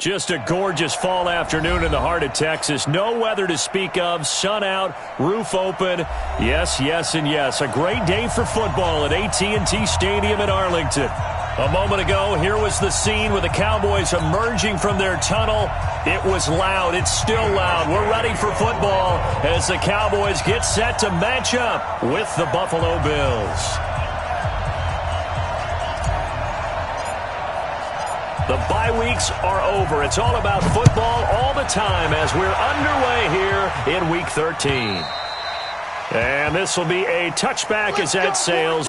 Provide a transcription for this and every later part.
Just a gorgeous fall afternoon in the heart of Texas. No weather to speak of. Sun out, roof open. Yes, yes, and yes. A great day for football at AT&T Stadium in Arlington. A moment ago, here was the scene with the Cowboys emerging from their tunnel. It was loud. It's still loud. We're ready for football as the Cowboys get set to match up with the Buffalo Bills. The bye weeks are over. It's all about football all the time as we're underway here in Week 13. And this will be a touchback as that sails.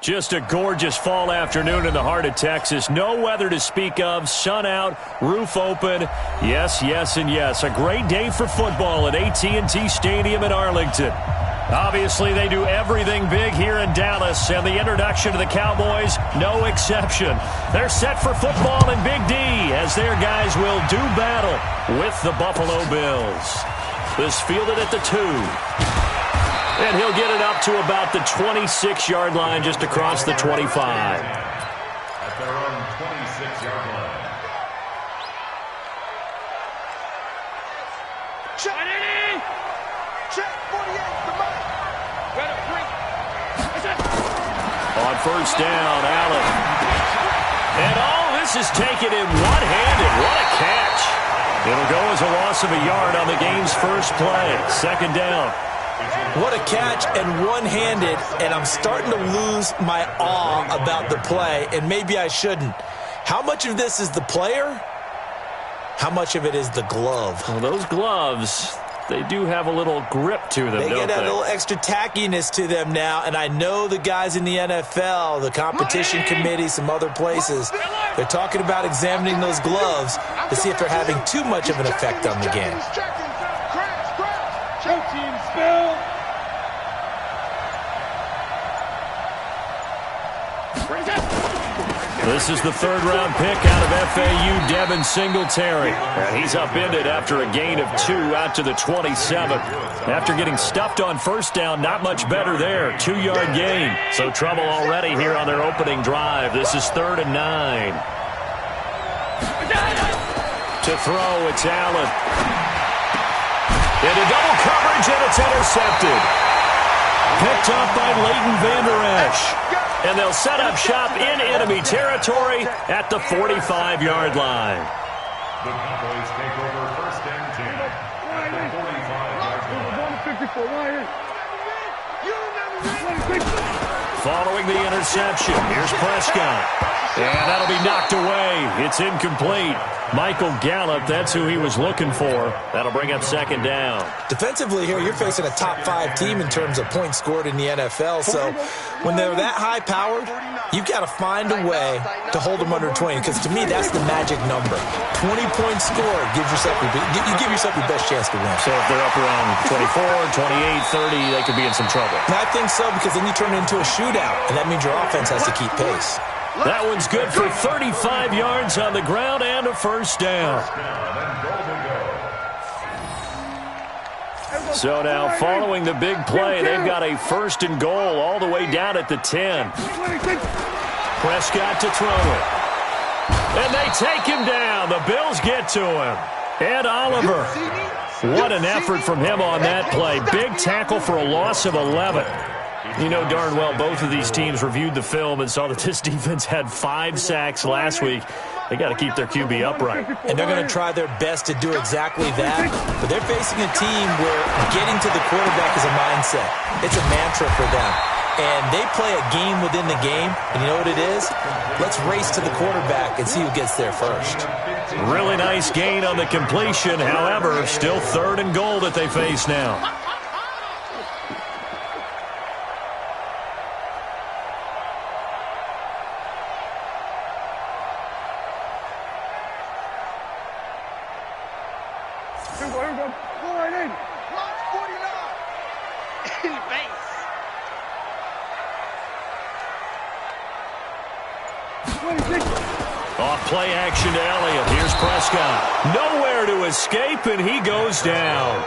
Just a gorgeous fall afternoon in the heart of Texas. No weather to speak of. Sun out, roof open. Yes, yes, and yes. A great day for football at AT&T Stadium in Arlington. Obviously, they do everything big here in Dallas, and the introduction to the Cowboys, no exception. They're set for football in Big D as their guys will do battle with the Buffalo Bills. This fielded at the 2. And he'll get it up to about the 26-yard line just across the 25. At their own 26-yard line. Check. Check 48. Come on. On first down, Allen. And this is taken in one-handed. What a catch. It'll go as a loss of a yard on the game's first play. Second down. What a catch and one-handed, and I'm starting to lose my awe about the play, and maybe I shouldn't. How much of this is the player? How much of it is the glove? Well, those gloves, they do have a little grip to them, They don't get a they? little extra tackiness to them now, and I know the guys in the NFL, the competition committee, some other places, they're talking about examining those gloves to see if they're having too much of an effect on the game. This is the third-round pick out of FAU, Devin Singletary. And he's upended after a gain of 2 out to the 27. After getting stuffed on first down, not much better there. 2-yard gain. So trouble already here on their opening drive. This is 3rd and 9. To throw, it's Allen. Into double coverage, and it's intercepted. Picked up by Leighton Vander Esch. And they'll set up shop in enemy territory at the 45-yard line. The Cowboys take over first and 10 at the 45-yard line. Following the interception, here's Prescott. And that'll be knocked away. It's incomplete. Michael Gallup, that's who he was looking for. That'll bring up second down. Defensively here, you're facing a top-5 team in terms of points scored in the NFL. So when they're that high-powered, you've got to find a way to hold them under 20. Because to me, that's the magic number. 20 points scored, you give yourself your best chance to win. So if they're up around 24, 28, 30, they could be in some trouble. And I think so, because then you turn it into a shootout, and that means your offense has to keep pace. That one's good for 35 yards on the ground and a first down. So now, following the big play, they've got a 1st and goal all the way down at the 10. Prescott to throw it. And they take him down. The Bills get to him. Ed Oliver. What an effort from him on that play. Big tackle for a loss of 11. You know darn well both of these teams reviewed the film and saw that this defense had 5 sacks last week. They got to keep their QB upright. And they're going to try their best to do exactly that. But they're facing a team where getting to the quarterback is a mindset. It's a mantra for them. And they play a game within the game. And you know what it is? Let's race to the quarterback and see who gets there first. Really nice gain on the completion. However, still 3rd and goal that they face now. Off play action to Elliott. Here's Prescott. Nowhere to escape, and he goes down.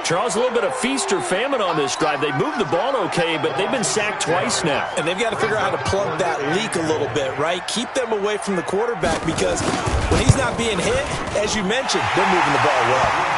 Charles, a little bit of feast or famine on this drive. They moved the ball okay, but they've been sacked twice now. And they've got to figure out how to plug that leak a little bit, right? Keep them away from the quarterback because when he's not being hit, as you mentioned, they're moving the ball well.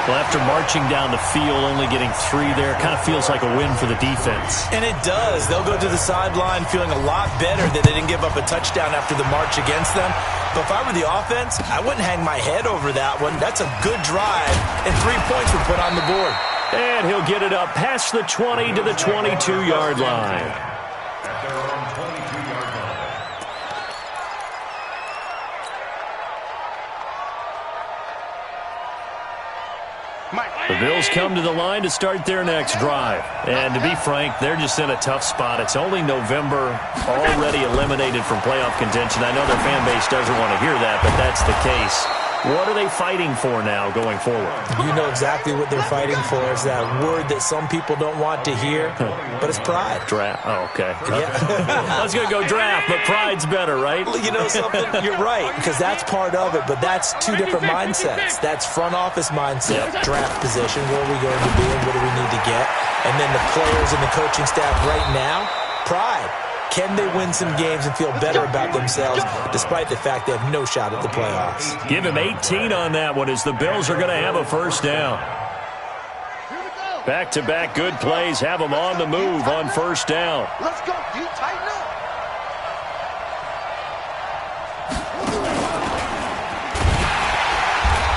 Well, after marching down the field, only getting 3 there, kind of feels like a win for the defense. And it does. They'll go to the sideline feeling a lot better that they didn't give up a touchdown after the march against them. But if I were the offense, I wouldn't hang my head over that one. That's a good drive, and 3 points were put on the board. And he'll get it up past the 20 to the 22-yard line. At their own 22-yard line. The Bills come to the line to start their next drive. And to be frank, they're just in a tough spot. It's only November, already eliminated from playoff contention. I know their fan base doesn't want to hear that, but that's the case. What are they fighting for now going forward? You know exactly what they're fighting for. Is that word that some people don't want to hear, but it's pride. Draft. Oh, okay. Yeah. I was going to go draft, but pride's better, right? You know something? You're right, because that's part of it, but that's 2 different mindsets. That's front office mindset, draft position, where are we going to be and what do we need to get? And then the players and the coaching staff right now, pride. Can they win some games and feel better about themselves despite the fact they have no shot at the playoffs? Give him 18 on that one as the Bills are going to have a first down. Back-to-back good plays have them on the move on first down. Let's go, D. Tighten up.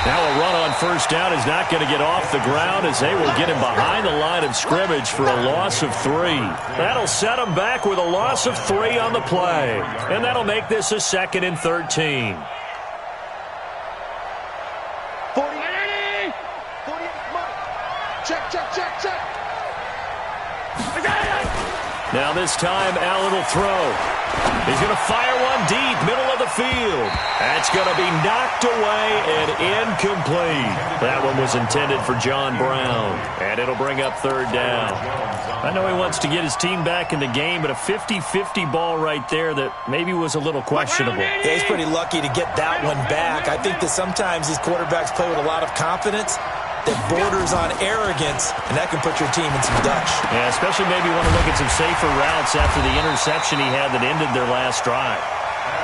Now a run on first down is not going to get off the ground as they will get him behind the line of scrimmage for a loss of 3. That'll set them back with a loss of 3 on the play. And that'll make this a 2nd and 13. 48. Check, check, check, check. Now this time, Allen will throw. He's going to fire one deep, middle of the field. That's going to be knocked away and incomplete. That one was intended for John Brown, and it'll bring up 3rd down. I know he wants to get his team back in the game, but a 50-50 ball right there that maybe was a little questionable. Yeah, he's pretty lucky to get that one back. I think that sometimes these quarterbacks play with a lot of confidence that borders on arrogance, and that can put your team in some dutch. Yeah, especially maybe want to look at some safer routes after the interception he had that ended their last drive.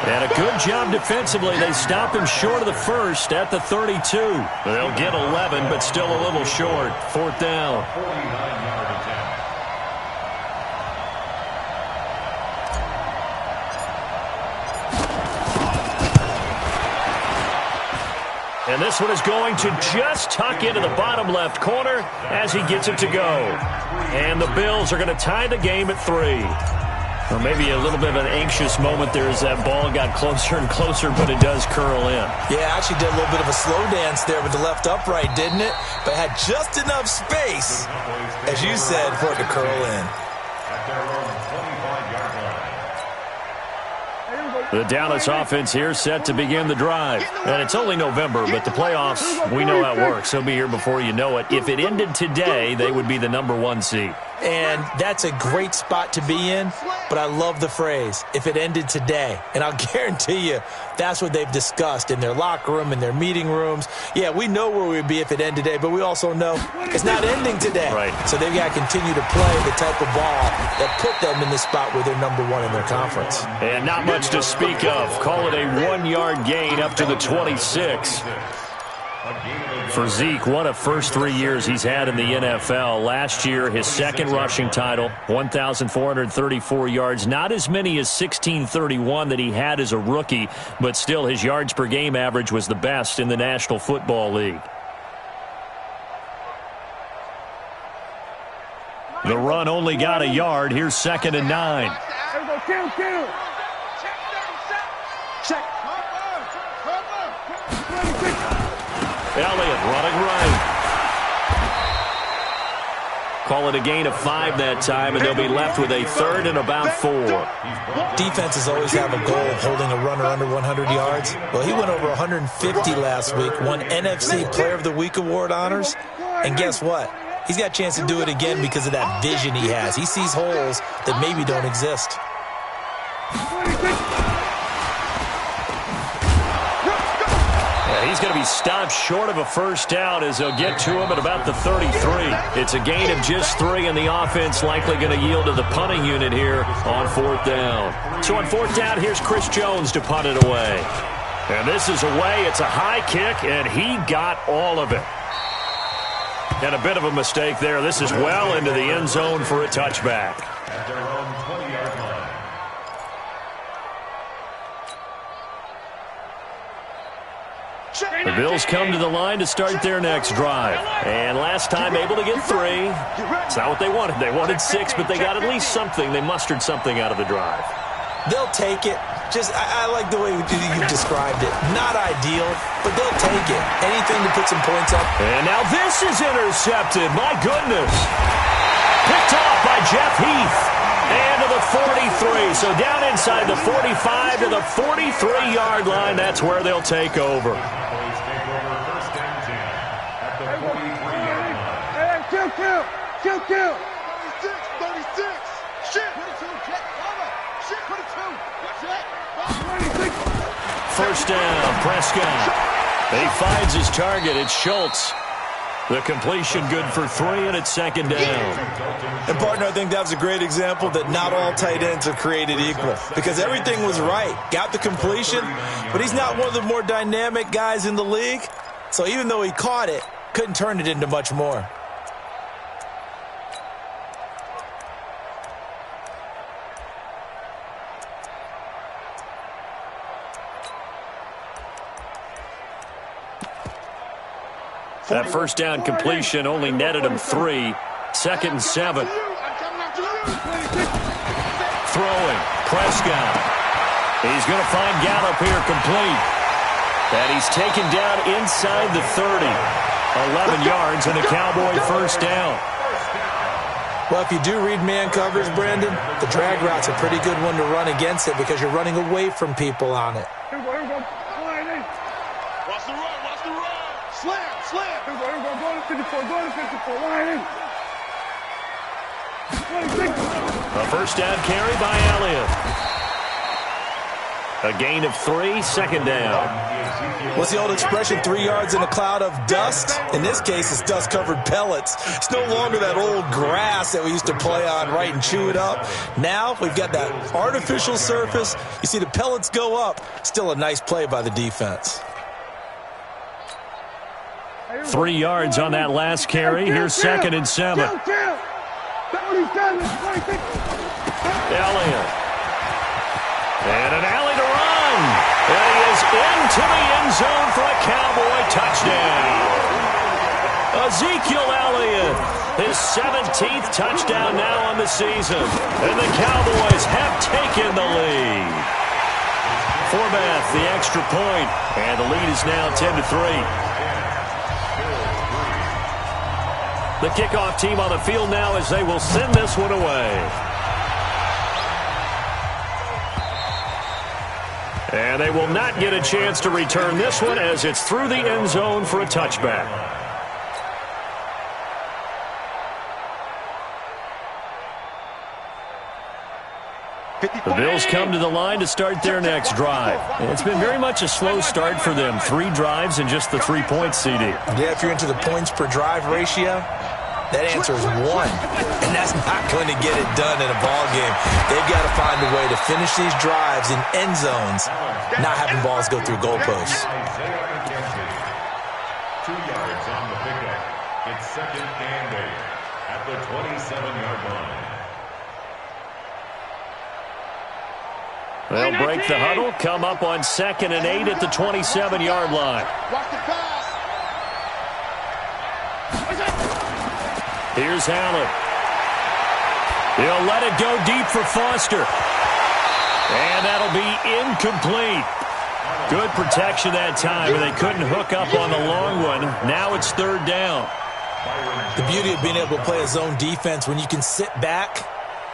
And a good job defensively. They stop him short of the first at the 32. They'll get 11, but still a little short. 4th down. 49-yard attempt. And this one is going to just tuck into the bottom left corner as he gets it to go. And the Bills are going to tie the game at 3. Well, maybe a little bit of an anxious moment there as that ball got closer and closer, but it does curl in. Yeah, actually did a little bit of a slow dance there with the left upright, didn't it? But had just enough space, as you said, for it to curl in. At their own 25-yard line. The Dallas offense here set to begin the drive. And it's only November, but the playoffs, we know how it works. They'll be here before you know it. If it ended today, they would be the #1 seed. And that's a great spot to be in, but I love the phrase, if it ended today. And I'll guarantee you that's what they've discussed in their locker room, in their meeting rooms. Yeah, we know where we'd be if it ended today, but we also know it's not ending today. Right. So they've got to continue to play the type of ball that put them in the spot where they're number one in their conference. And not much to speak of. Call it a 1-yard gain up to the 26. For Zeke, what a first 3 years he's had in the NFL. Last year, his second rushing title, 1,434 yards. Not as many as 1,631 that he had as a rookie, but still his yards per game average was the best in the National Football League. The run only got a yard. Here's 2nd and 9. Elliott running right. Call it a gain of 5 that time, and they'll be left with a 3rd and about 4. Defenses always have a goal of holding a runner under 100 yards. Well, he went over 150 last week, won NFC Player of the Week award honors. And guess what? He's got a chance to do it again because of that vision he has. He sees holes that maybe don't exist. He's going to be stopped short of a first down as they'll get to him at about the 33. It's a gain of just 3, and the offense likely going to yield to the punting unit here on 4th down. So on 4th down, here's Chris Jones to punt it away. And this is away. It's a high kick, and he got all of it. And a bit of a mistake there. This is well into the end zone for a touchback. At their own 20-yard line. The Bills come to the line to start their next drive. And last time able to get 3. It's not what they wanted. They wanted 6, but they got at least something. They mustered something out of the drive. They'll take it. I like the way you described it. Not ideal, but they'll take it. Anything to put some points up. And now this is intercepted. My goodness. Picked off by Jeff Heath. And to the 43. So down inside the 45 to the 43-yard line. That's where they'll take over. Cowboys take over 1st and 10 at the 43-yard line. Kill. 36. Shit. 22. Jet. Cover. Shit. 22. That's it. 1st down, Prescott. He finds his target. It's Schultz. The completion good for 3, and it's 2nd down. And, partner, I think that's a great example that not all tight ends are created equal because everything was right. Got the completion, but he's not one of the more dynamic guys in the league. So even though he caught it, couldn't turn it into much more. That 1st down completion only netted him 3. 2nd and 7. Throwing. Prescott. He's going to find Gallup here complete. And he's taken down inside the 30. 11 yards and a Cowboy 1st down. Well, if you do read man coverage, Brandon, the drag route's a pretty good one to run against it because you're running away from people on it. Slam. Go to 54. Line in. A 1st down carry by Elliott. A gain of 3, 2nd down. What's the old expression, 3 yards in a cloud of dust? In this case, it's dust-covered pellets. It's no longer that old grass that we used to play on, right, and chew it up. Now we've got that artificial surface. You see the pellets go up. Still a nice play by the defense. 3 yards on that last carry. Here's 2nd and 7. Elliott. And an alley to run. And he is into the end zone for a Cowboy touchdown. Ezekiel Elliott, his 17th touchdown now on the season. And the Cowboys have taken the lead. Forbath, the extra point. And the lead is now 10-3. The kickoff team on the field now as they will send this one away. And they will not get a chance to return this one as it's through the end zone for a touchback. The Bills come to the line to start their next drive. It's been very much a slow start for them. 3 drives and just the 3 points, CD. Yeah, if you're into the points per drive ratio, that answer is 1. And that's not going to get it done in a ball game. They've got to find a way to finish these drives in end zones, not having balls go through goalposts. 2 yards on the pickup. It's 2nd and 8 at the 27-yard line. They'll break the huddle, come up on 2nd and 8 at the 27-yard line. Here's Allen. He'll let it go deep for Foster. And that'll be incomplete. Good protection that time, and they couldn't hook up on the long one. Now it's 3rd down. The beauty of being able to play a zone defense when you can sit back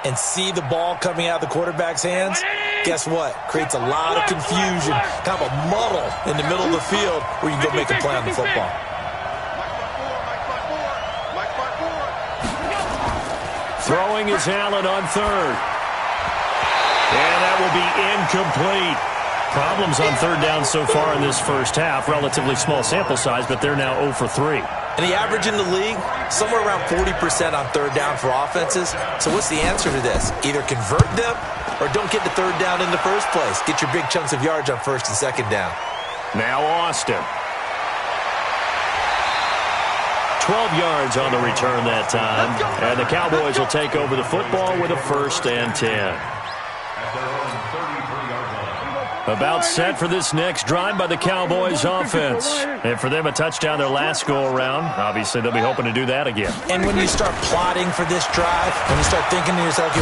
and see the ball coming out of the quarterback's hands, guess what? Creates a lot of confusion, kind of a muddle in the middle of the field where you can go make a play on the football. Throwing is Allen on 3rd. And that will be incomplete. Problems on 3rd down so far in this first half. Relatively small sample size, but they're now 0 for 3. And the average in the league, somewhere around 40% on 3rd down for offenses. So what's the answer to this? Either convert them or don't get the 3rd down in the first place. Get your big chunks of yards on 1st and 2nd down. Now Austin. 12 yards on the return that time. And the Cowboys will take over the football with a 1st and 10. About set for this next drive by the Cowboys offense. And for them, a touchdown their last go-around. Obviously, they'll be hoping to do that again. And when you start plotting for this drive, when you start thinking to yourself,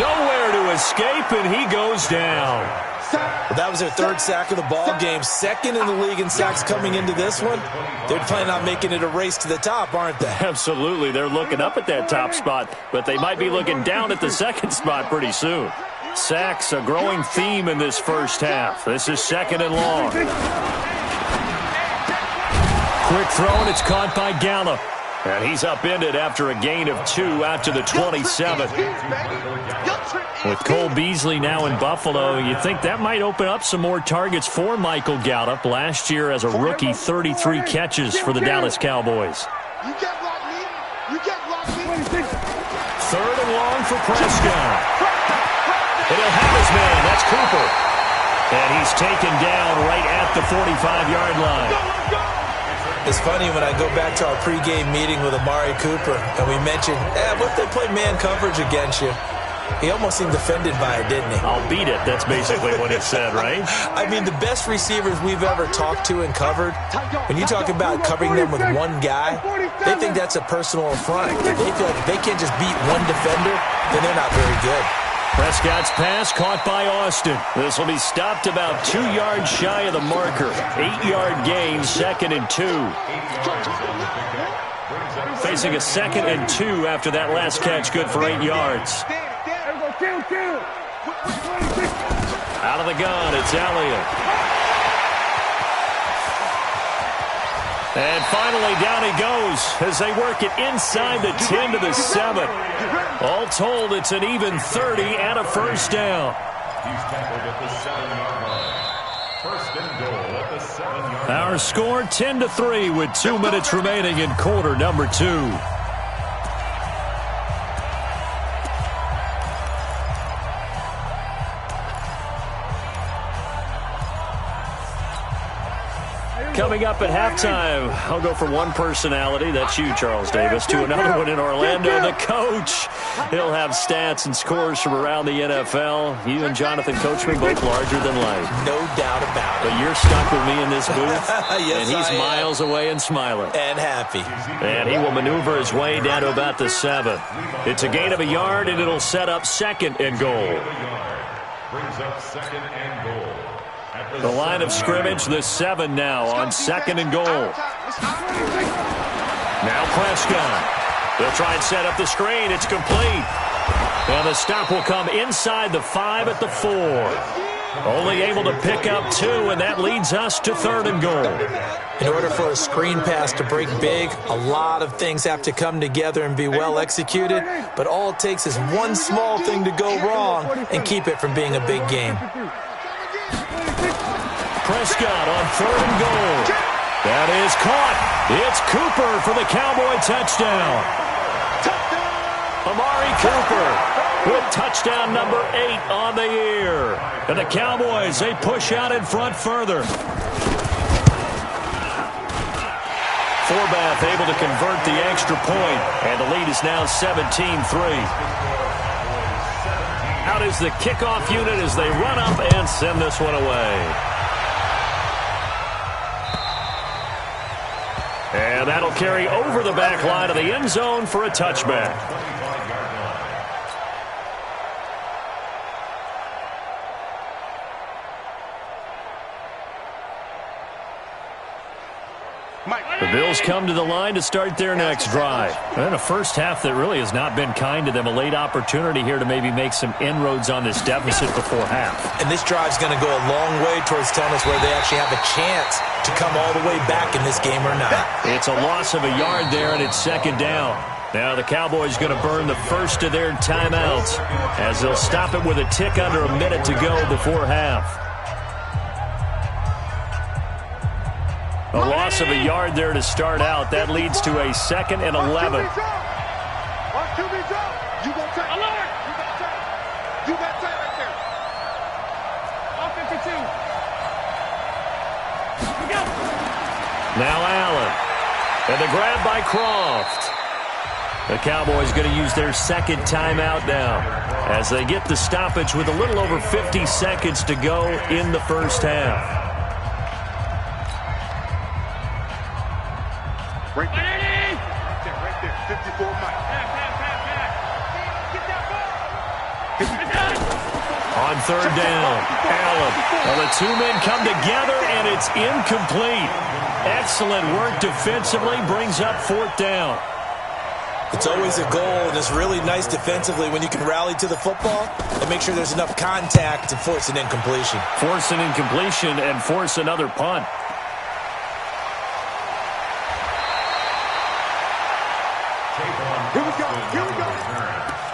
nowhere to escape, and he goes down. Well, that was their 3rd sack of the ball game. 2nd in the league in sacks coming into this one. They're planning on making it a race to the top, aren't they? Absolutely. They're looking up at that top spot, but they might be looking down at the 2nd spot pretty soon. Sacks, a growing theme in this first half. This is 2nd and long. Quick throw, and it's caught by Gallup. And he's upended after a gain of 2 out to the 27. With Cole Beasley now in Buffalo, you think that might open up some more targets for Michael Gallup. Last year as a rookie, 33 catches for the Dallas Cowboys. 3rd and long for Prescott. And he'll have his man. That's Cooper. And he's taken down right at the 45-yard line. It's funny when I go back to our pregame meeting with Amari Cooper, and we mentioned, what if they play man coverage against you? He almost seemed offended by it, didn't he? I'll beat it. That's basically what he said, right? I mean, the best receivers we've ever talked to and covered, when you talk about covering them with one guy, they think that's a personal affront. They feel like if they can't just beat one defender, then they're not very good. Prescott's pass caught by Austin. This will be stopped about 2 yards shy of the marker. 8-yard gain, 2nd and 2. Facing a 2nd and 2 after that last catch, good for 8 yards. Out of the gun, it's Elliott. And finally, down he goes as they work it inside the 10 to the 7. All told, it's an even 30 and a 1st down. He's tackled at the 7-yard line. 1st and goal at the 7-yard line. Our score 10-3 with 2 minutes remaining in quarter number 2. Coming up at halftime, I'll go from one personality, that's you, Charles Davis, to another one in Orlando, the coach. He'll have stats and scores from around the NFL. You and Jonathan Coachman both larger than life. No doubt about it. But you're stuck with me in this booth, yes, and he's miles away and smiling. And happy. And he will maneuver his way down to about the 7. It's a gain of a yard, and it'll set up 2nd and goal. Brings up 2nd and goal. The line of scrimmage, the 7 now on 2nd and goal. Now Prescott. They'll try and set up the screen. It's complete. And the stop will come inside the 5 at the 4. Only able to pick up 2, and that leads us to 3rd and goal. In order for a screen pass to break big, a lot of things have to come together and be well executed, but all it takes is one small thing to go wrong and keep it from being a big game. Prescott on 3rd and goal. That is caught. It's Cooper for the Cowboy touchdown. Amari Cooper with touchdown number 8 on the year. And the Cowboys, they push out in front further. Forbath able to convert the extra point, and the lead is now 17-3. Out is the kickoff unit as they run up and send this one away. And that'll carry over the back line of the end zone for a touchback. The Bills come to the line to start their next drive. And a first half that really has not been kind to them. A late opportunity here to maybe make some inroads on this deficit before half. And this drive's going to go a long way towards telling us whether they actually have a chance to come all the way back in this game or not. It's a loss of a yard there, and it's 2nd down. Now the Cowboys going to burn the first of their timeouts as they'll stop it with a tick under a minute to go before half. A loss of a yard there to start out. That leads to a 2nd and 11. Now Allen. And the grab by Croft. The Cowboys going to use their 2nd timeout now as they get the stoppage with a little over 50 seconds to go in the first half. Right there, 54 Mike. On 3rd down, Allen. Well, the 2 men come together, and it's incomplete. Excellent work defensively, brings up 4th down. It's always a goal, and it's really nice defensively when you can rally to the football and make sure there's enough contact to force an incompletion. Force an incompletion and force another punt.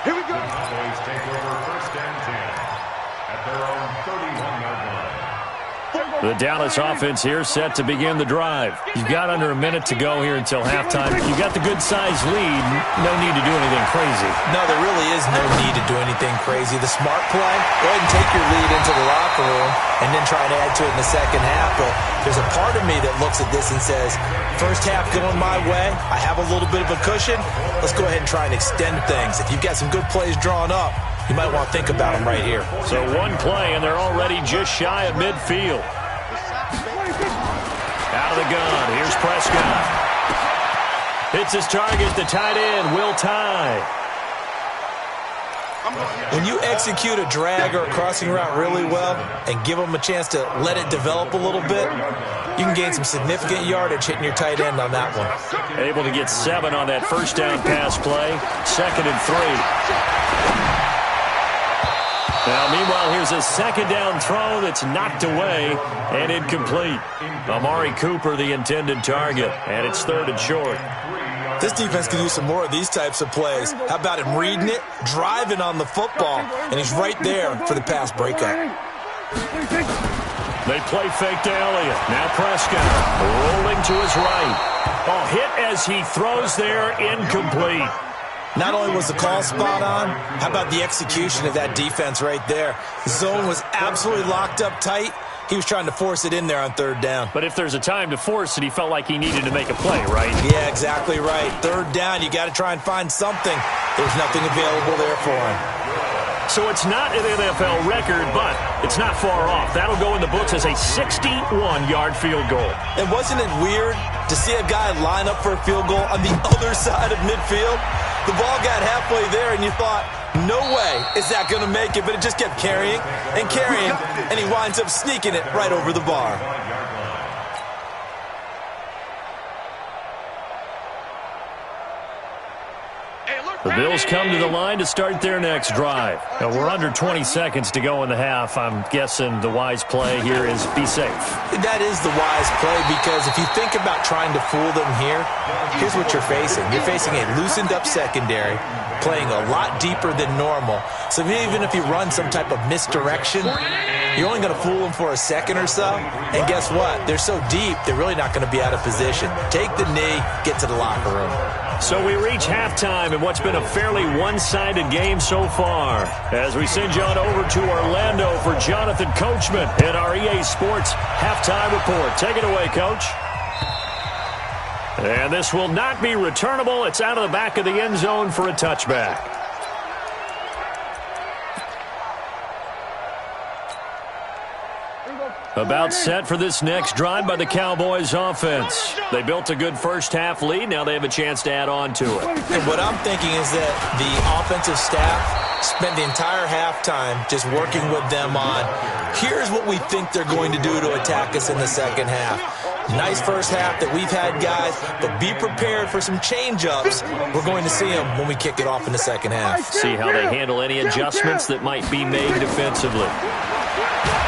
Here we go. Cowboys take over 1st and 10 at their own 31-yard line. The Dallas offense here set to begin the drive. You've got under a minute to go here until halftime. You've got the good-sized lead. No need to do anything crazy. No, there really is no need to do anything crazy. The smart play, go ahead and take your lead into the locker room and then try to add to it in the second half. But there's a part of me that looks at this and says, first half going my way, I have a little bit of a cushion. Let's go ahead and try and extend things. If you've got some good plays drawn up, you might want to think about them right here. So one play, and they're already just shy of midfield. Out of the gun, here's Prescott. Hits his target, the tight end, Will Tye. When you execute a drag or a crossing route really well and give them a chance to let it develop a little bit, you can gain some significant yardage hitting your tight end on that one. Able to get 7 on that first down pass play. 2nd and 3. Now, meanwhile, here's a 2nd down throw that's knocked away and incomplete. Amari Cooper, the intended target, and it's 3rd and short. This defense can use some more of these types of plays. How about him reading it, driving on the football, and he's right there for the pass breakup. They play fake to Elliott. Now Prescott rolling to his right. Oh, hit as he throws there, incomplete. Not only was the call spot on, how about the execution of that defense right there? The zone was absolutely locked up tight. He was trying to force it in there on 3rd down. But if there's a time to force it, he felt like he needed to make a play, right? Yeah, exactly right. 3rd down, you got to try and find something. There's nothing available there for him. So it's not an NFL record, but it's not far off. That'll go in the books as a 61-yard field goal. And wasn't it weird to see a guy line up for a field goal on the other side of midfield? The ball got halfway there, and you thought, no way is that going to make it, but it just kept carrying and carrying, and he winds up sneaking it right over the bar. The Bills come to the line to start their next drive. Now, we're under 20 seconds to go in the half. I'm guessing the wise play here is be safe. That is the wise play, because if you think about trying to fool them here, here's what you're facing. You're facing a loosened up secondary, playing a lot deeper than normal. So even if you run some type of misdirection, you're only going to fool them for a second or so. And guess what? They're so deep, they're really not going to be out of position. Take the knee, get to the locker room. So we reach halftime in what's been a fairly one-sided game so far. As we send you on over to Orlando for Jonathan Coachman in our EA Sports Halftime Report. Take it away, Coach. And this will not be returnable. It's out of the back of the end zone for a touchback. About set for this next drive by the Cowboys offense. They built a good first-half lead. Now they have a chance to add on to it. And what I'm thinking is that the offensive staff spent the entire halftime just working with them on, here's what we think they're going to do to attack us in the second half. Nice first half that we've had, guys, but be prepared for some change-ups. We're going to see them when we kick it off in the second half. See how they handle any adjustments that might be made defensively.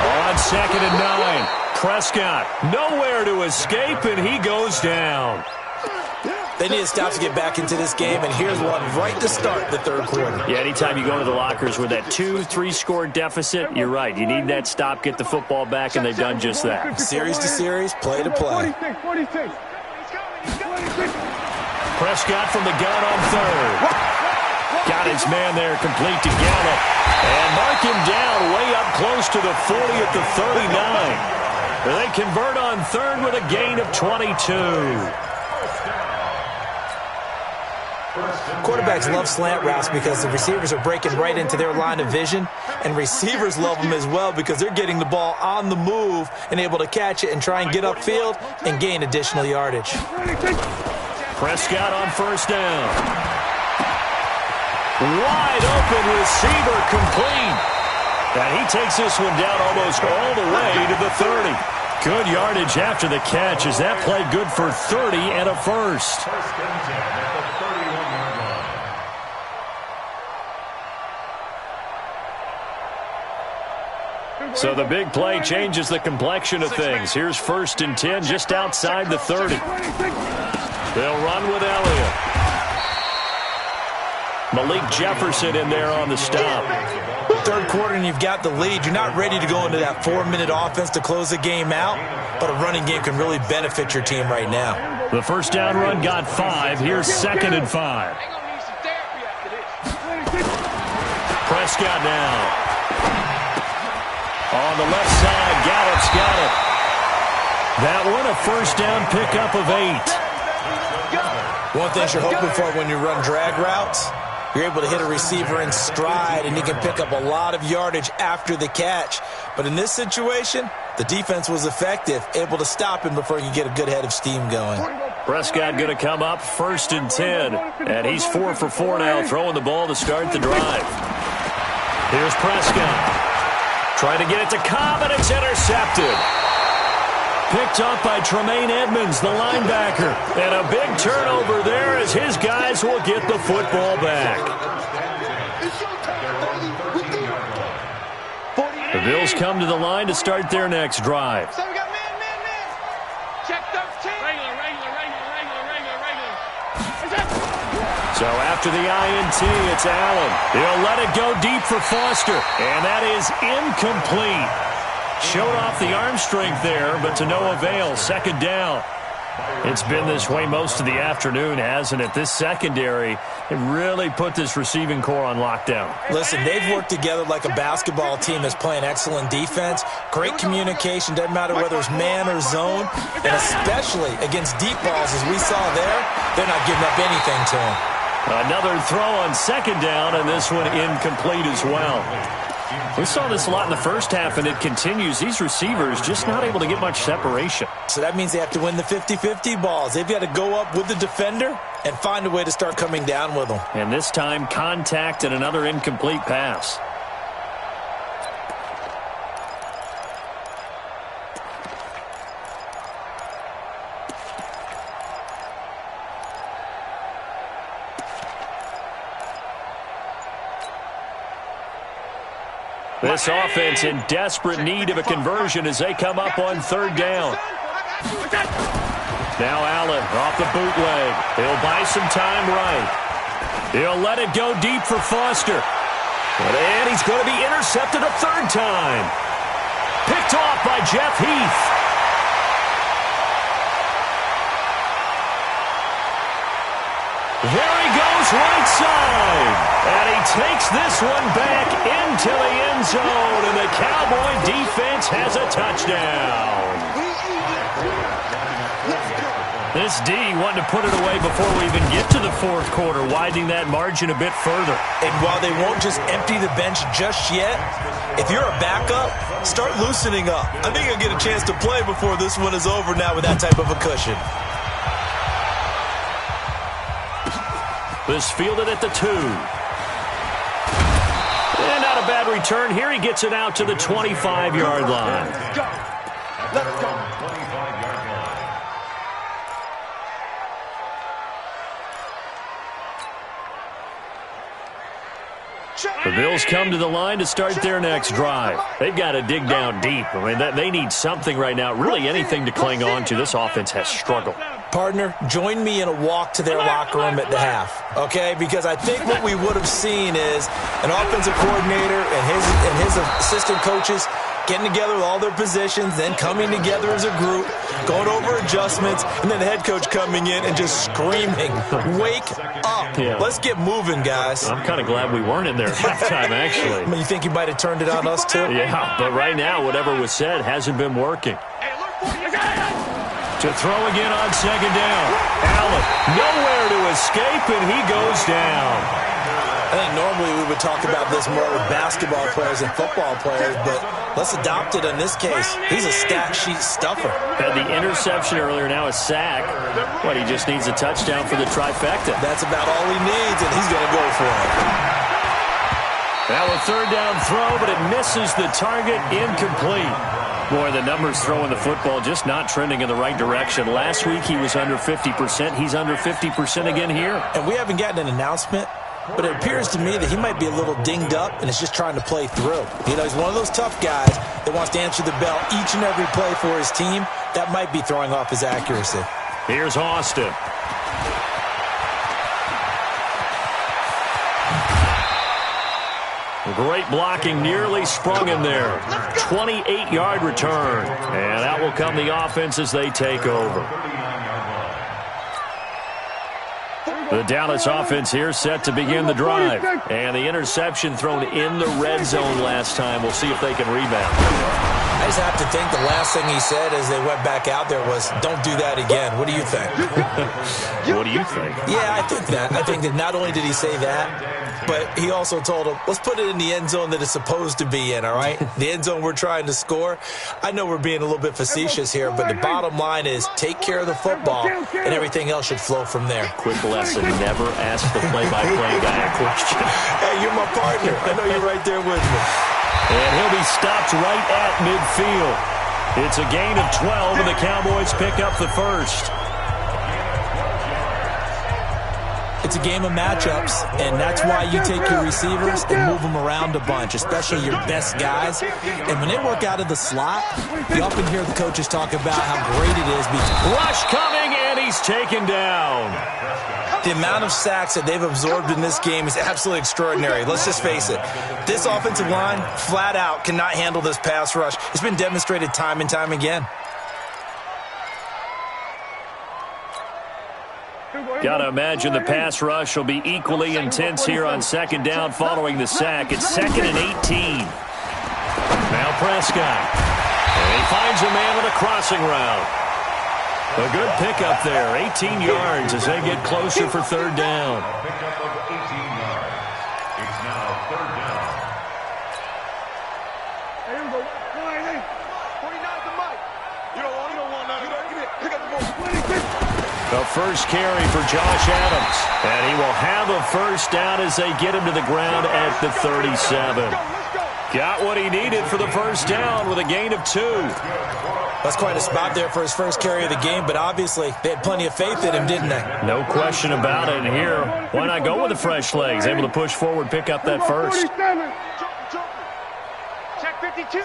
On 2nd and 9, Prescott nowhere to escape, and he goes down. They need to stop to get back into this game, and here's one right to start the third quarter. Yeah, anytime you go to the lockers with that 2-3 score deficit, you're right. You need that stop, get the football back, and they've done just that. Series to series, play to play. 46. Prescott from the gun on third. Got his man there, complete to Gallup. And mark him down way up close to the 40 at the 39. They convert on third with a gain of 22. Quarterbacks love slant routes because the receivers are breaking right into their line of vision, and receivers love them as well because they're getting the ball on the move and able to catch it and try and get upfield and gain additional yardage. Prescott on first down. Wide open receiver complete. And he takes this one down almost all the way to the 30. Good yardage after the catch as that play good for 30 and a first. So the big play changes the complexion of things. Here's 1st and 10 just outside the 30. They'll run with Elliott. Malik Jefferson in there on the stop. Third quarter and you've got the lead. You're not ready to go into that 4-minute offense to close the game out, but a running game can really benefit your team right now. The first down run got 5. Here's 2nd and 5. Prescott now. On the left side, Gallup's got it. That one a first down pickup of 8. One thing you're hoping for when you run drag routes, you're able to hit a receiver in stride, and you can pick up a lot of yardage after the catch. But in this situation, the defense was effective, able to stop him before you get a good head of steam going. Prescott going to come up 1st and 10, and he's 4 for 4 now, throwing the ball to start the drive. Here's Prescott. Trying to get it to Cobb, and it's intercepted. Picked up by Tremaine Edmonds, the linebacker. And a big turnover there as his guys will get the football back. The Bills come to the line to start their next drive. So we got man. Check 13. Regular. So after the INT, it's Allen. He'll let it go deep for Foster. And that is incomplete. Showed off the arm strength there, but to no avail. 2nd down. It's been this way most of the afternoon, hasn't it? This secondary, it really put this receiving core on lockdown. Listen, they've worked together like a basketball team that's playing excellent defense. Great communication, doesn't matter whether it's man or zone. And especially against deep balls, as we saw there, they're not giving up anything to them. Another throw on 2nd down, and this one incomplete as well. We saw this a lot in the first half, and it continues. These receivers just not able to get much separation. So that means they have to win the 50-50 balls. They've got to go up with the defender and find a way to start coming down with them. And this time, contact and another incomplete pass. This offense in desperate need of a conversion as they come up on third down. Now Allen off the bootleg. He'll buy some time right. He'll let it go deep for Foster. And he's going to be intercepted a third time. Picked off by Jeff Heath. There he goes right side. And he takes this one back into the end zone. And the Cowboy defense has a touchdown. This D wanting to put it away before we even get to the fourth quarter, widening that margin a bit further. And while they won't just empty the bench just yet, if you're a backup, start loosening up. I think you'll get a chance to play before this one is over now with that type of a cushion. This fielded at the 2. And not a bad return. Here he gets it out to the 25-yard line. Let's go. 25-yard line. The Bills come to the line to start their next drive. They've got to dig down deep. I mean, they need something right now, really anything to cling on to. This offense has struggled. Partner, join me in a walk to their locker room at the half, okay? Because I think what we would have seen is an offensive coordinator and his assistant coaches getting together with all their positions, then coming together as a group, going over adjustments, and then the head coach coming in and just screaming, wake up. Yeah. Let's get moving, guys. I'm kind of glad we weren't in there at halftime, actually. I mean, you think you might have turned it on us, too? Yeah, but right now, whatever was said hasn't been working. To throw again on second down. Allen, nowhere to escape, and he goes down. I think normally we would talk about this more with basketball players and football players, but let's adopt it in this case. He's a stat sheet stuffer. Had the interception earlier, now a sack. What, he just needs a touchdown for the trifecta. That's about all he needs, and he's going to go for it. Now a third down throw, but it misses the target, incomplete. Boy, the numbers throwing the football just not trending in the right direction. Last week he was under 50%. He's under 50% again here. And we haven't gotten an announcement, but it appears to me that he might be a little dinged up and is just trying to play through. You know, he's one of those tough guys that wants to answer the bell each and every play for his team. That might be throwing off his accuracy. Here's Austin. Great blocking, nearly sprung in there. 28-yard return. And that will come the offense as they take over. The Dallas offense here set to begin the drive. And the interception thrown in the red zone last time. We'll see if they can rebound. I just have to think the last thing he said as they went back out there was, don't do that again. What do you think? What do you think? Yeah, I think that. I think that not only did he say that, but he also told him, let's put it in the end zone that it's supposed to be in, all right? The end zone we're trying to score. I know we're being a little bit facetious here, but the bottom line is take care of the football, and everything else should flow from there. Quick lesson, never ask the play-by-play guy a question. Hey, you're my partner. I know you're right there with me. And he'll be stopped right at midfield. It's a gain of 12, and the Cowboys pick up the first. It's a game of matchups, and that's why you take your receivers and move them around a bunch, especially your best guys. And when they work out of the slot, you often hear the coaches talk about how great it is. Rush coming, and he's taken down. The amount of sacks that they've absorbed in this game is absolutely extraordinary. Let's just face it. This offensive line, flat out, cannot handle this pass rush. It's been demonstrated time and time again. Got to imagine the pass rush will be equally intense here on second down following the sack. It's 2nd and 18. Now Prescott. And he finds a man with a crossing route. A good pickup there, 18 yards as they get closer for third down. A pickup of 18 yards. It's now third down. Hey, here we go. Come on, hey. 49's the mic. You don't want none. Get it. Pick up the ball. 26. The first carry for Josh Adams. And he will have a first down as they get him to the ground at the 37. Got what he needed for the first down with a gain of 2. That's quite a spot there for his first carry of the game, but obviously they had plenty of faith in him, didn't they? No question about it. And here, why not go with the fresh legs? Able to push forward, pick up that first. They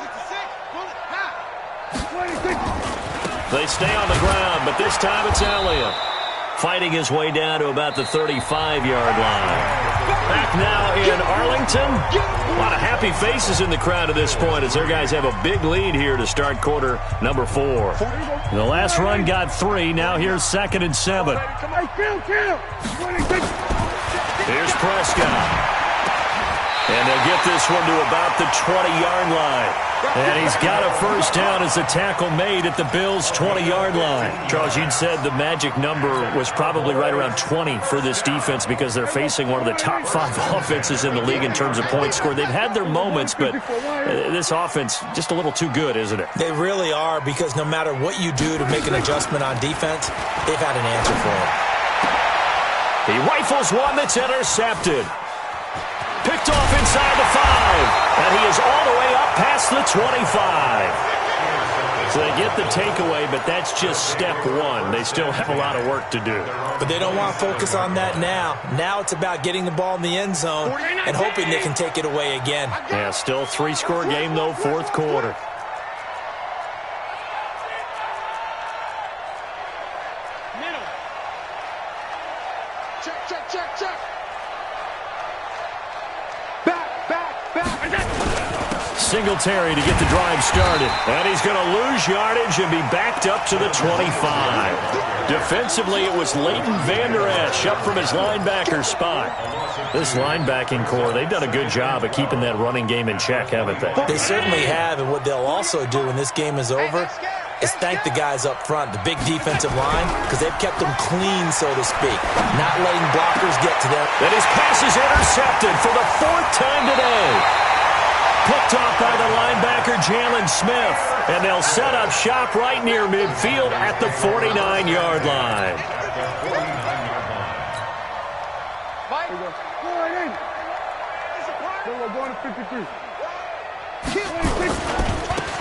stay on the ground, but this time it's Elliott. Fighting his way down to about the 35-yard line. Back now in Arlington. A lot of happy faces in the crowd at this point as their guys have a big lead here to start quarter number 4. The last run got 3. Now here's 2nd and 7. Here's Prescott. And they'll get this one to about the 20-yard line. And he's got a first down as the tackle made at the Bills' 20-yard line. Charles, you'd said the magic number was probably right around 20 for this defense because they're facing one of the top 5 offenses in the league in terms of points scored. They've had their moments, but this offense just a little too good, isn't it? They really are, because no matter what you do to make an adjustment on defense, they've had an answer for it. He rifles one that's intercepted. Picked off inside the 5, and he is all the way up past the 25. So they get the takeaway, but that's just step 1. They still have a lot of work to do. But they don't want to focus on that now. Now it's about getting the ball in the end zone and hoping they can take it away again. Yeah, still a 3-score game, though, 4th quarter. Singletary to get the drive started. And he's going to lose yardage and be backed up to the 25. Defensively, it was Leighton Vander Esch up from his linebacker spot. This linebacking core, they've done a good job of keeping that running game in check, haven't they? They certainly have, and what they'll also do when this game is over is thank the guys up front, the big defensive line, because they've kept them clean, so to speak, not letting blockers get to them. And his pass is intercepted for the 4th time today. Picked off by the linebacker, Jalen Smith. And they'll set up shop right near midfield at the 49-yard line.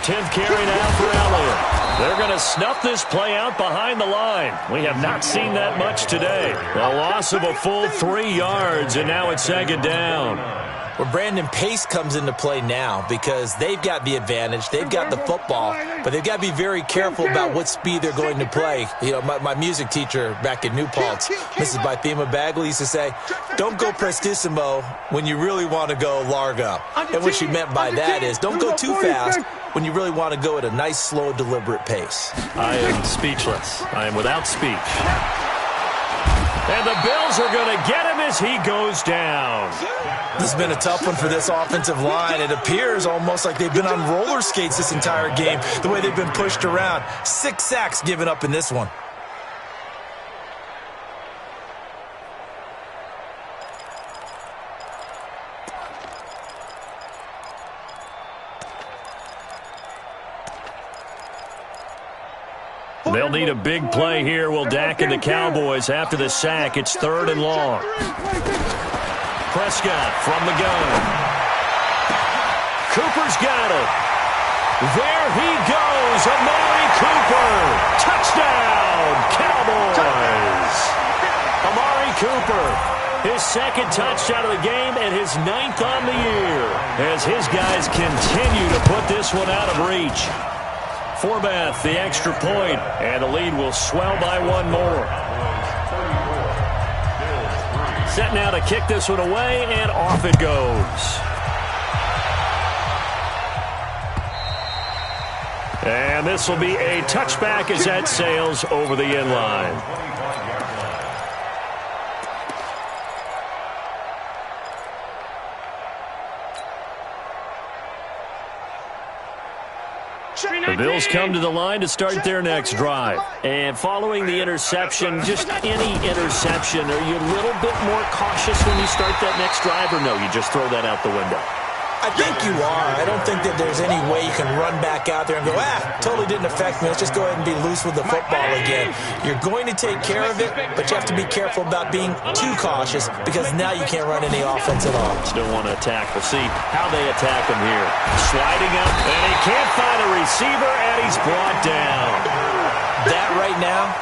10th carry now for Elliott. They're going to snuff this play out behind the line. We have not seen that much today. A loss of a full 3 yards, and now it's 2nd down. Well, Brandon, pace comes into play now because they've got the advantage. They've got the football, but they've got to be very careful about what speed they're going to play. You know, my music teacher back in New Paltz, Mrs. Bythema Bagley, used to say, don't go prestissimo when you really want to go largo. And what she meant by that is don't go too fast when you really want to go at a nice, slow, deliberate pace. I am speechless. I am without speech. And the Bills are going to get him as he goes down. This has been a tough one for this offensive line. It appears almost like they've been on roller skates this entire game, the way they've been pushed around. 6 sacks given up in this one. They'll need a big play here. Will Dak and the Cowboys after the sack. It's 3rd and long. Prescott from the gun. Cooper's got it. There he goes. Amari Cooper. Touchdown, Cowboys. Amari Cooper. His 2nd touchdown of the game and his 9th on the year as his guys continue to put this one out of reach. Forbath, the extra point, and the lead will swell by 1 more. Set now to kick this one away, and off it goes. And this will be a touchback as that sails over the end line. The Bills come to the line to start their next drive. And following the interception, just any interception, are you a little bit more cautious when you start that next drive, or no, you just throw that out the window? I think you are. I don't think that there's any way you can run back out there and go, totally didn't affect me. Let's just go ahead and be loose with the football again. You're going to take care of it, but you have to be careful about being too cautious because now you can't run any offense at all. Still want to attack. We'll see how they attack him here. Sliding up, and he can't find a receiver, and he's brought down. That right now,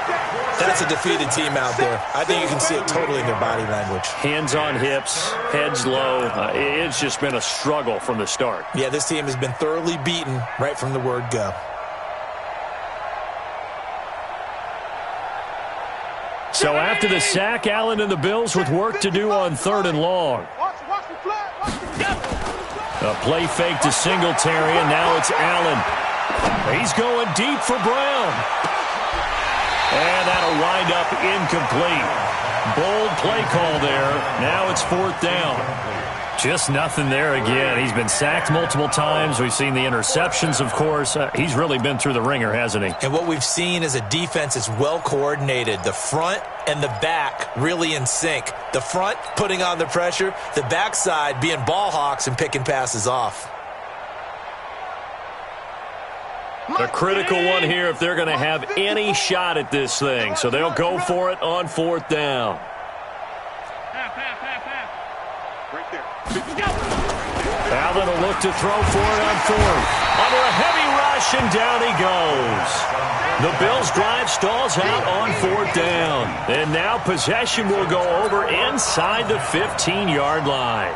that's a defeated team out there. I think you can see it totally in their body language. Hands on hips, heads low. It's just been a struggle from the start. Yeah, this team has been thoroughly beaten right from the word go. So after the sack, Allen and the Bills with work to do on 3rd and long. A play fake to Singletary, and now it's Allen. He's going deep for Brown. And that'll wind up incomplete. Bold play call there. Now it's 4th down. Just nothing there again. He's been sacked multiple times. We've seen the interceptions, of course. He's really been through the ringer, hasn't he? And what we've seen is a defense that's well coordinated. The front and the back really in sync. The front putting on the pressure. The backside being ball hawks and picking passes off. A critical one here if they're going to have any shot at this thing. So they'll go for it on 4th down. Allen will look to throw for it on 4th. Under a heavy rush, and down he goes. The Bills' drive stalls out on 4th down. And now possession will go over inside the 15-yard line.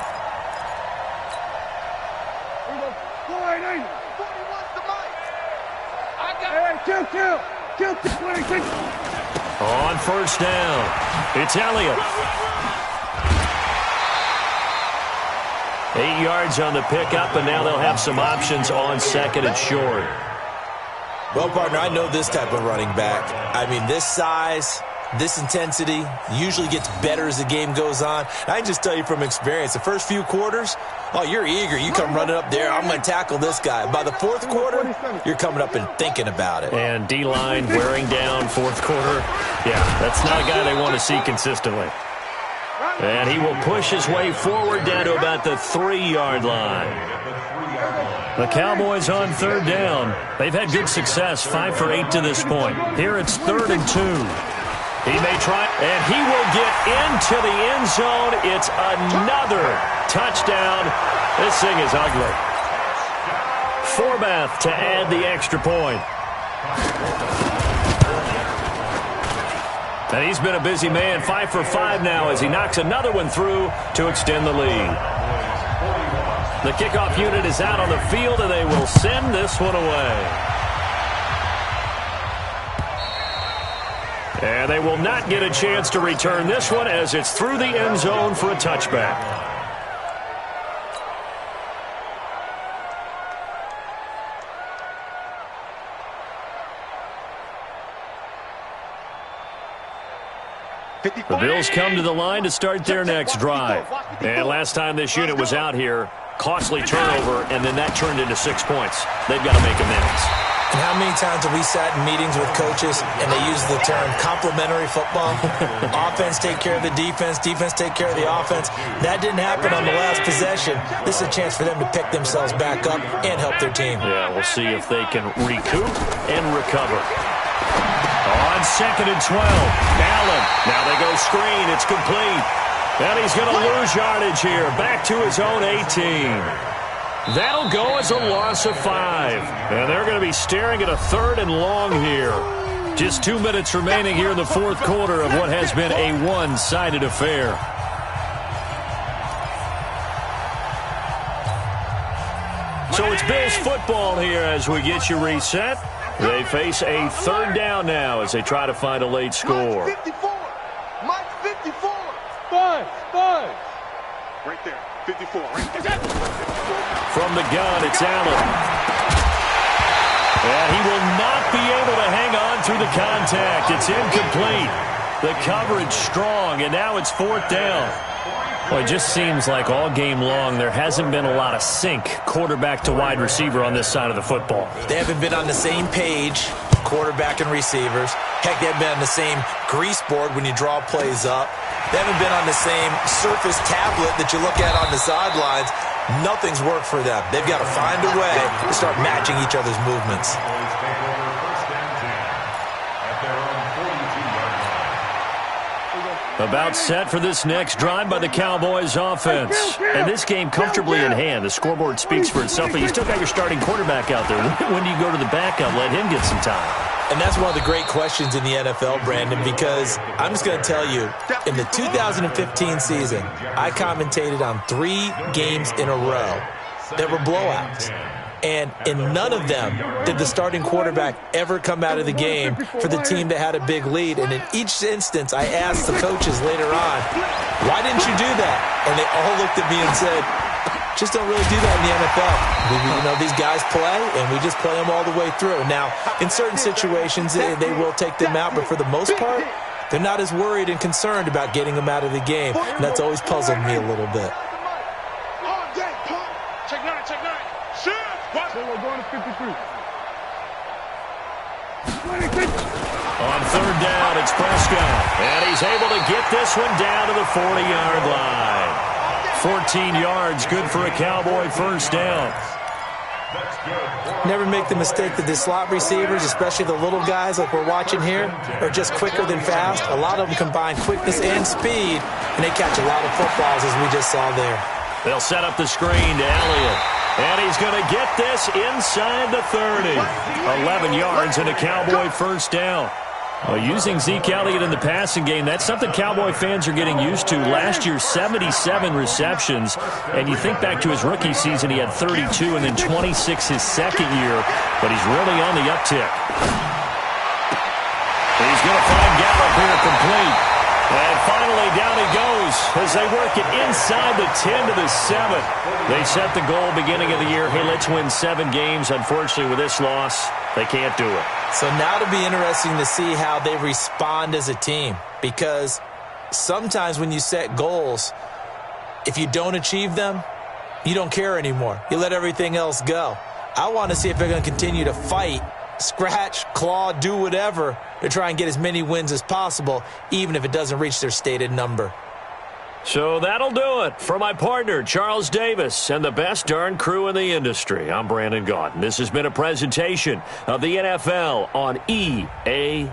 On 1st down, it's Elliott. 8 yards on the pickup, and now they'll have some options on 2nd and short. Well, partner, I know this type of running back. I mean, this size, this intensity usually gets better as the game goes on. I can just tell you from experience, the first few quarters, oh, you're eager. You come running up there, I'm going to tackle this guy. By the 4th quarter, you're coming up and thinking about it. And D-line wearing down 4th quarter. Yeah, that's not a guy they want to see consistently. And he will push his way forward down to about the 3-yard line. The Cowboys on 3rd down. They've had good success, 5 for 8 to this point. Here it's 3rd and 2. He may try, and he will get into the end zone. It's another touchdown. This thing is ugly. Forbath to add the extra point. And he's been a busy man, 5 for 5 now as he knocks another one through to extend the lead. The kickoff unit is out on the field, and they will send this one away. And they will not get a chance to return this one as it's through the end zone for a touchback. The Bills come to the line to start their next drive. And last time this unit was out here, costly turnover, and then that turned into 6 points. They've got to make amends. And how many times have we sat in meetings with coaches and they use the term complementary football? Offense take care of the defense, defense take care of the offense. That didn't happen on the last possession. This is a chance for them to pick themselves back up and help their team. Yeah, we'll see if they can recoup and recover. On 2nd and 12, Allen. Now they go screen. It's complete. And he's going to lose yardage here. Back to his own 18. That'll go as a loss of 5. And they're going to be staring at a 3rd and long here. Just 2 minutes remaining here in the 4th quarter of what has been a one-sided affair. So it's Bills football here as we get you reset. They face a 3rd down now as they try to find a late score. Mike 54. Mike 54. 5. Right there. 54. Right there. From the gun, it's Allen. And he will not be able to hang on through the contact. It's incomplete. The coverage strong, and now it's 4th down. Well, it just seems like all game long there hasn't been a lot of sync quarterback to wide receiver on this side of the football. They haven't been on the same page, quarterback and receivers. Heck, they haven't been on the same grease board when you draw plays up. They haven't been on the same surface tablet that you look at on the sidelines. Nothing's worked for them. They've got to find a way to start matching each other's movements. About set for this next drive by the Cowboys offense. And this game comfortably in hand. The scoreboard speaks for itself, but you still got your starting quarterback out there. When do you go to the backup? Let him get some time. And that's one of the great questions in the NFL, Brandon, because I'm just going to tell you, in the 2015 season, I commentated on 3 games in a row that were blowouts. And in none of them did the starting quarterback ever come out of the game for the team that had a big lead. And in each instance, I asked the coaches later on, why didn't you do that? And they all looked at me and said, just don't really do that in the NFL. These guys play, and we just play them all the way through. Now, in certain situations, they will take them out, but for the most part, they're not as worried and concerned about getting them out of the game. And that's always puzzled me a little bit. Check 9, check 9. Shit! What? So we're going to 53. On third down, it's Prescott. And he's able to get this one down to the 40-yard line. 14 yards, good for a Cowboy first down. Never make the mistake that the slot receivers, especially the little guys like we're watching here, are just quicker than fast. A lot of them combine quickness and speed, and they catch a lot of footballs, as we just saw there. They'll set up the screen to Elliott. And he's going to get this inside the 30. 11 yards and a Cowboy first down. Using Zeke Elliott in the passing game, that's something Cowboy fans are getting used to. Last year, 77 receptions. And you think back to his rookie season, he had 32 and then 26 his second year. But he's really on the uptick. He's going to find Gallup here complete. And finally, down he goes as they work it inside the 10 to the 7. They set the goal beginning of the year. Hey, let's win 7 games. Unfortunately, with this loss, they can't do it. So now it'll be interesting to see how they respond as a team, because sometimes when you set goals, if you don't achieve them, you don't care anymore. You let everything else go. I want to see if they're going to continue to fight, scratch, claw, do whatever to try and get as many wins as possible, even if it doesn't reach their stated number. So that'll do it for my partner, Charles Davis, and the best darn crew in the industry. I'm Brandon Gaudin. This has been a presentation of the NFL on EA